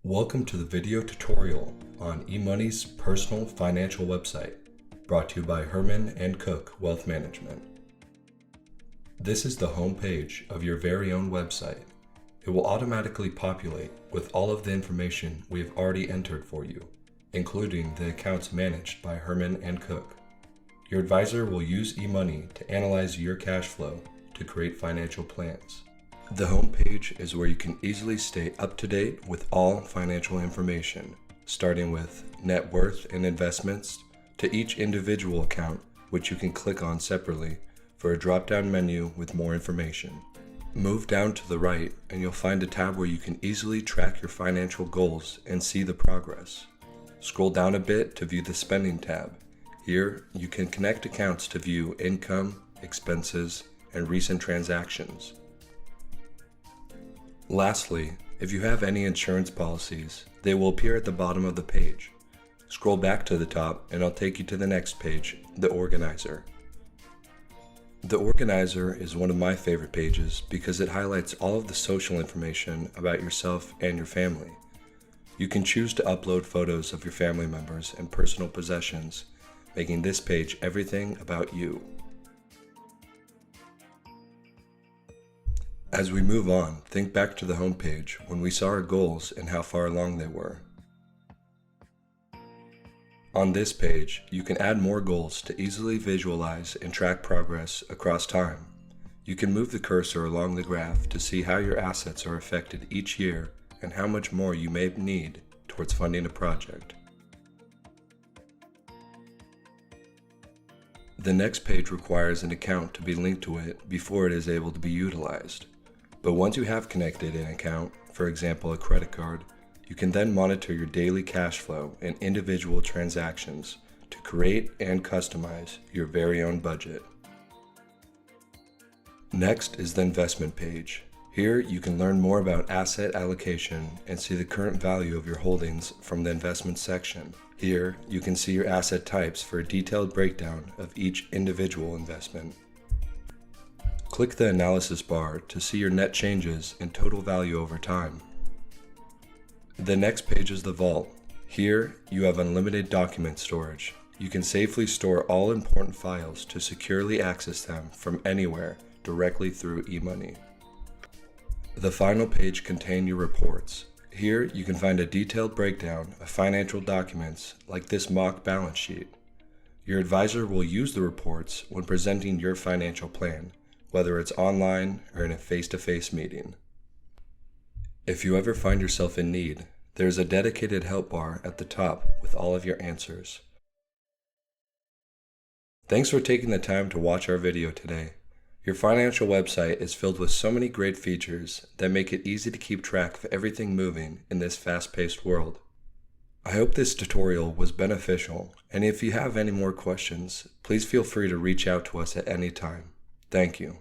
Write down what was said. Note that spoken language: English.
Welcome to the video tutorial on eMoney's personal financial website, brought to you by Herrmann Cooke Wealth Management. This is the home page of your very own website. It will automatically populate with all of the information we have already entered for you, including the accounts managed by Herrmann Cooke. Your advisor will use eMoney to analyze your cash flow to create financial plans. The home page is where you can easily stay up to date with all financial information, starting with net worth and investments to each individual account, which you can click on separately for a drop-down menu with more information. Move down to the right and you'll find a tab where you can easily track your financial goals and see the progress. Scroll down a bit to view the spending tab. Here, you can connect accounts to view income, expenses, and recent transactions. Lastly, if you have any insurance policies, they will appear at the bottom of the page. Scroll back to the top and I'll take you to the next page, the organizer. The organizer is one of my favorite pages because it highlights all of the social information about yourself and your family. You can choose to upload photos of your family members and personal possessions, making this page everything about you. As we move on, think back to the home page when we saw our goals and how far along they were. On this page, you can add more goals to easily visualize and track progress across time. You can move the cursor along the graph to see how your assets are affected each year and how much more you may need towards funding a project. The next page requires an account to be linked to it before it is able to be utilized. But once you have connected an account, for example a credit card, you can then monitor your daily cash flow and individual transactions to create and customize your very own budget. Next is the investment page. Here you can learn more about asset allocation and see the current value of your holdings from the investment section. Here you can see your asset types for a detailed breakdown of each individual investment. Click the analysis bar to see your net changes and total value over time. The next page is the vault. Here you have unlimited document storage. You can safely store all important files to securely access them from anywhere directly through eMoney. The final page contains your reports. Here you can find a detailed breakdown of financial documents like this mock balance sheet. Your advisor will use the reports when presenting your financial plan, whether it's online or in a face-to-face meeting. If you ever find yourself in need, there's a dedicated help bar at the top with all of your answers. Thanks for taking the time to watch our video today. Your financial website is filled with so many great features that make it easy to keep track of everything moving in this fast-paced world. I hope this tutorial was beneficial, and if you have any more questions, please feel free to reach out to us at any time. Thank you.